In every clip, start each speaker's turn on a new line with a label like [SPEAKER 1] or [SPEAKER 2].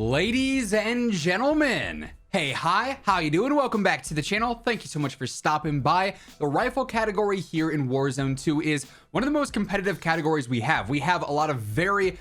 [SPEAKER 1] Ladies and gentlemen, hey, hi, how you doing? Welcome back to the channel. Thank you so much for stopping by. The rifle category here in Warzone 2 is one of the most competitive categories we have. We have a lot of very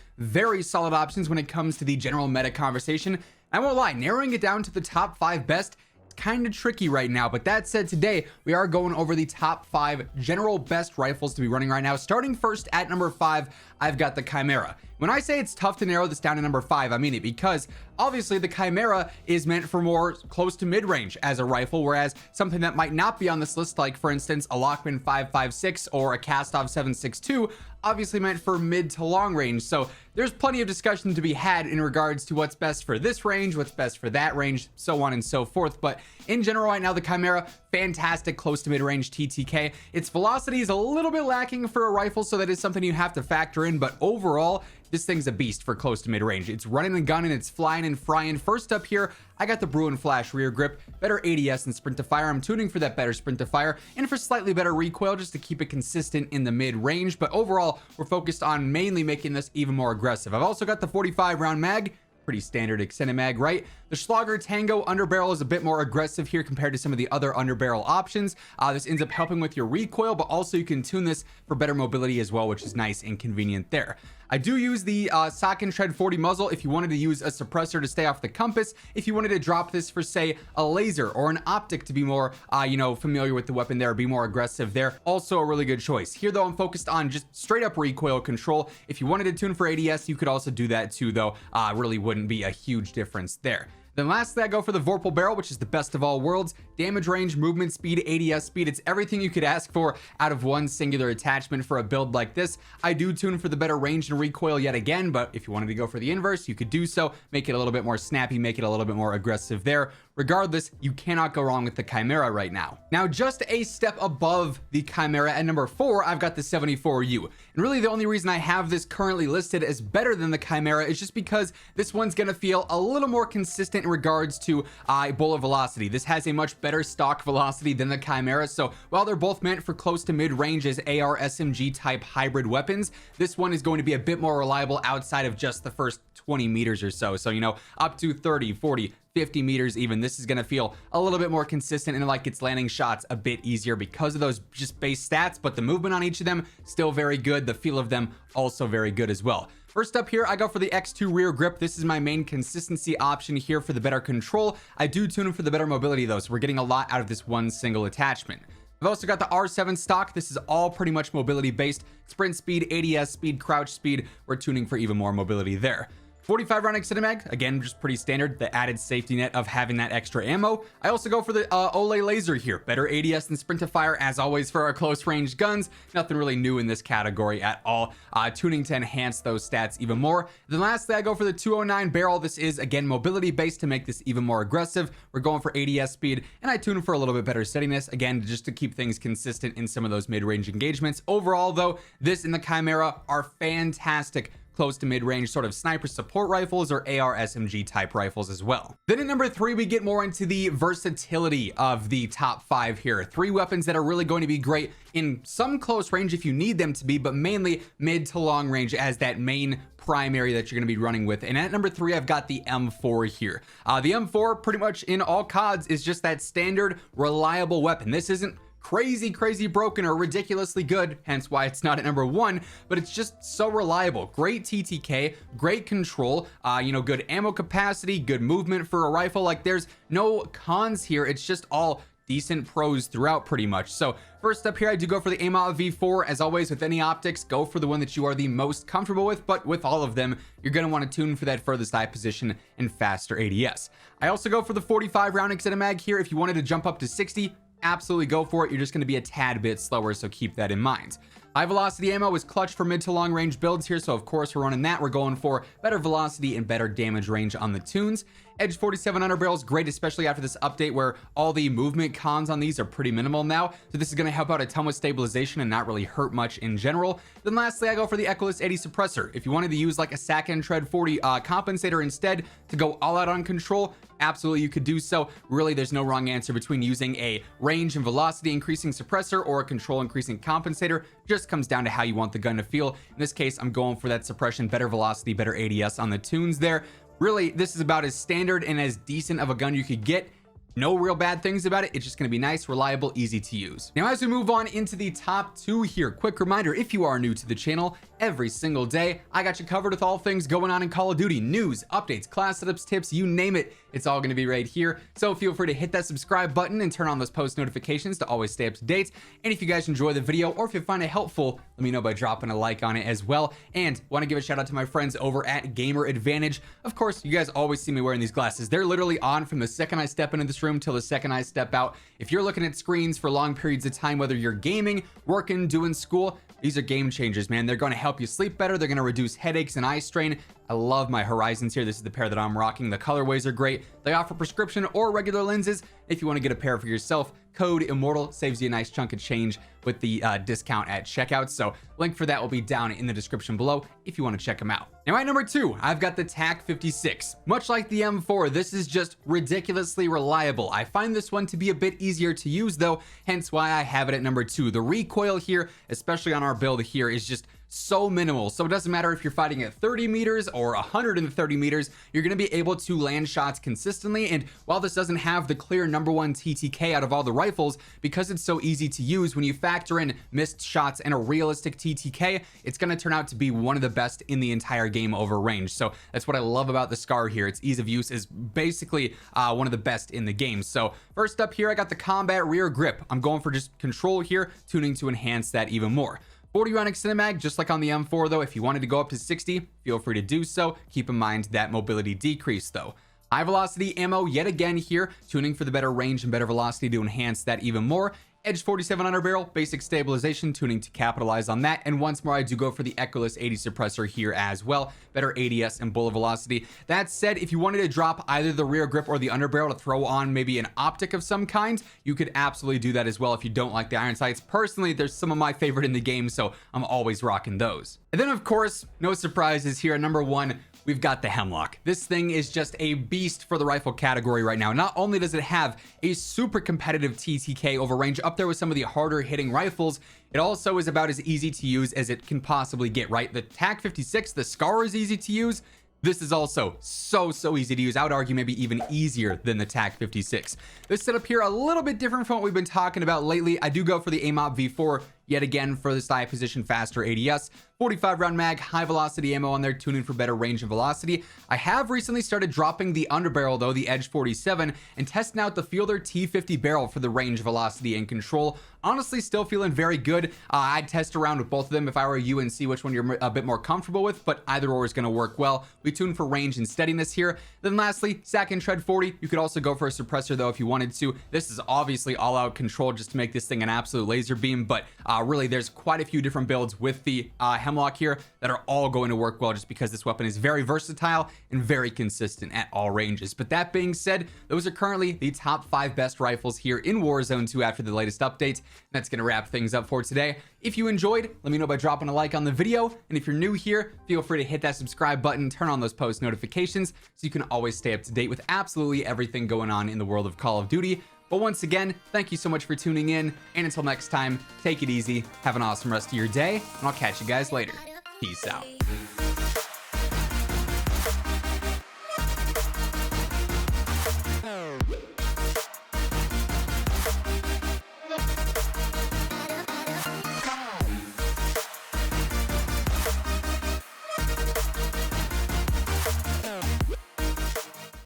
[SPEAKER 1] solid options when it comes to the general meta conversation. I won't lie, narrowing it down to the top 5 best, kind of tricky right now. But that said, today we are going over the top 5 general best rifles to be running right now. Starting first at number 5, I've got the Chimera. When I say it's tough to narrow this down to number 5, I mean it, because obviously the Chimera is meant for more close to mid-range as a rifle, whereas something that might not be on this list, like for instance a Lockman 5.56 or a Kastuv 7.62, obviously meant for mid to long range. So there's plenty of discussion to be had in regards to what's best for this range, what's best for that range, so on and so forth. But in general right now, the Chimera, fantastic close to mid-range TTK. Its velocity is a little bit lacking for a rifle, so that is something you have to factor in, but overall this thing's a beast for close to mid-range. It's running and gunning, it's flying and frying. First up here, I got the Bruin Flash rear grip, better ADS and sprint to fire. I'm tuning for that better sprint to fire and for slightly better recoil just to keep it consistent in the mid-range. But overall, we're focused on mainly making this even more aggressive. I've also got the 45 round mag, pretty standard extended mag, right? The Schlager Tango underbarrel is a bit more aggressive here compared to some of the other underbarrel options. This ends up helping with your recoil, but also you can tune this for better mobility as well, which is nice and convenient there. I do use the Sock and Tread 40 muzzle if you wanted to use a suppressor to stay off the compass, if you wanted to drop this for say a laser or an optic to be more familiar with the weapon there, be more aggressive there. Also a really good choice. Here though, I'm focused on just straight up recoil control. If you wanted to tune for ADS, you could also do that too though. Really wouldn't be a huge difference there. Then lastly, I go for the Vorpal barrel, which is the best of all worlds. Damage range, movement speed, ADS speed. It's everything you could ask for out of one singular attachment for a build like this. I do tune for the better range and recoil yet again, but if you wanted to go for the inverse, you could do so. Make it a little bit more snappy, make it a little bit more aggressive there. Regardless, you cannot go wrong with the Chimera right now. Now, just a step above the Chimera at number 4, I've got the 74U. And really the only reason I have this currently listed as better than the Chimera is just because this one's gonna feel a little more consistent in regards to bullet velocity. This has a much better stock velocity than the Chimera. So while they're both meant for close to mid-range as AR SMG type hybrid weapons, this one is going to be a bit more reliable outside of just the first 20 meters or so. So, up to 30, 40, 50 meters even, this is going to feel a little bit more consistent and like it's landing shots a bit easier because of those just base stats, but the movement on each of them still very good. The feel of them also very good as well. First up here, I go for the X2 rear grip. This is my main consistency option here for the better control. I do tune for the better mobility though, so we're getting a lot out of this one single attachment. I've also got the R7 stock. This is all pretty much mobility based. Sprint speed, ADS speed, crouch speed. We're tuning for even more mobility there. 45 round extended mag, again, just pretty standard. The added safety net of having that extra ammo. I also go for the Olay laser here. Better ADS than sprint to fire, as always, for our close range guns. Nothing really new in this category at all. Tuning to enhance those stats even more. Then lastly, I go for the 209 barrel. This is, again, mobility based to make this even more aggressive. We're going for ADS speed, and I tune for a little bit better steadiness, again, just to keep things consistent in some of those mid-range engagements. Overall, though, this and the Chimera are fantastic close to mid-range sort of sniper support rifles or AR SMG type rifles as well. Then at number 3, we get more into the versatility of the top 5 here. 3 weapons that are really going to be great in some close range if you need them to be, but mainly mid to long range as that main primary that you're going to be running with. And at number 3, I've got the M4 here. The M4 pretty much in all CODs is just that standard reliable weapon. This isn't crazy broken or ridiculously good, hence why it's not at number 1, but it's just so reliable. Great TTK, great control, good ammo capacity, good movement for a rifle. Like, there's no cons here. It's just all decent pros throughout pretty much. So first up here, I do go for the AMOT V4. As always with any optics, go for the one that you are the most comfortable with, but with all of them, you're going to want to tune for that furthest eye position and faster ADS. I also go for the 45 round extended mag here. If you wanted to jump up to 60, absolutely go for it. You're just going to be a tad bit slower, so keep that in mind. High velocity ammo is clutch for mid to long range builds here, so of course we're running that. We're going for better velocity and better damage range on the tunes. Edge 47 underbarrel is great, especially after this update where all the movement cons on these are pretty minimal now. So this is going to help out a ton with stabilization and not really hurt much in general. Then lastly, I go for the Echoless 80 suppressor. If you wanted to use like a Sack and Tread 40 compensator instead to go all out on control, absolutely you could do so. Really, there's no wrong answer between using a range and velocity increasing suppressor or a control increasing compensator. Just comes down to how you want the gun to feel. In this case, I'm going for that suppression, better velocity, better ADS on the tunes there. Really, this is about as standard and as decent of a gun you could get. No real bad things about it. It's just going to be nice, reliable, easy to use. Now, as we move on into the top 2 here, quick reminder, if you are new to the channel, every single day, I got you covered with all things going on in Call of Duty, news, updates, class setups, tips, you name it. It's all going to be right here. So feel free to hit that subscribe button and turn on those post notifications to always stay up to date. And if you guys enjoy the video or if you find it helpful, let me know by dropping a like on it as well. And want to give a shout out to my friends over at Gamer Advantage. Of course, you guys always see me wearing these glasses. They're literally on from the second I step into this room till the second I step out. If you're looking at screens for long periods of time, whether you're gaming, working, doing school, these are game changers, man. They're going to help you sleep better. They're going to reduce headaches and eye strain. I love my Horizons here. This is the pair that I'm rocking. The colorways are great. They offer prescription or regular lenses. If you want to get a pair for yourself, code IMMORTAL saves you a nice chunk of change with the discount at checkout. So link for that will be down in the description below if you want to check them out. Now at number 2, I've got the TAC 56. Much like the M4, this is just ridiculously reliable. I find this one to be a bit easier to use though, hence why I have it at number 2. The recoil here, especially on our build here, is just so minimal. So it doesn't matter if you're fighting at 30 meters or 130 meters, you're going to be able to land shots consistently. And while this doesn't have the clear #1 TTK out of all the rifles, because it's so easy to use, when you factor in missed shots and a realistic TTK, it's going to turn out to be one of the best in the entire game over range. So that's what I love about the SCAR here. Its ease of use is basically one of the best in the game. So first up here, I got the combat rear grip. I'm going for just control here, tuning to enhance that even more. 40 round extended mag, just like on the M4 though. If you wanted to go up to 60, feel free to do so. Keep in mind that mobility decrease though. High velocity ammo yet again here, tuning for the better range and better velocity to enhance that even more. Edge 47 underbarrel, basic stabilization, tuning to capitalize on that. And once more, I do go for the Echoless 80 suppressor here as well. Better ADS and bullet velocity. That said, if you wanted to drop either the rear grip or the underbarrel to throw on maybe an optic of some kind, you could absolutely do that as well if you don't like the iron sights. Personally, there's some of my favorite in the game, so I'm always rocking those. And then of course, no surprises here at number 1, we've got the Hemlock. This thing is just a beast for the rifle category right now. Not only does it have a super competitive TTK over range up there with some of the harder hitting rifles, it also is about as easy to use as it can possibly get, right? The TAC 56, the SCAR is easy to use. This is also so easy to use. I would argue maybe even easier than the TAC 56. This setup here, a little bit different from what we've been talking about lately. I do go for the AMOP V4 yet again for the side position faster ADS. 45 round mag, high velocity ammo on there, tuning for better range and velocity. I have recently started dropping the underbarrel though, the Edge 47, and testing out the Fielder T50 barrel for the range, velocity, and control. Honestly, still feeling very good. I'd test around with both of them if I were you and see which one you're a bit more comfortable with, but either or is going to work well. We tune for range and steadiness here. Then lastly, Sack and Tread 40. You could also go for a suppressor though if you wanted to. This is obviously all out control just to make this thing an absolute laser beam, but really there's quite a few different builds with the Hemlock here that are all going to work well just because this weapon is very versatile and very consistent at all ranges. But that being said, those are currently the top 5 best rifles here in Warzone 2 after the latest update. That's going to wrap things up for today. If you enjoyed, let me know by dropping a like on the video. And if you're new here, feel free to hit that subscribe button, turn on those post notifications so you can always stay up to date with absolutely everything going on in the world of Call of Duty. But once again, thank you so much for tuning in. And until next time, take it easy, have an awesome rest of your day, and I'll catch you guys later. Peace out.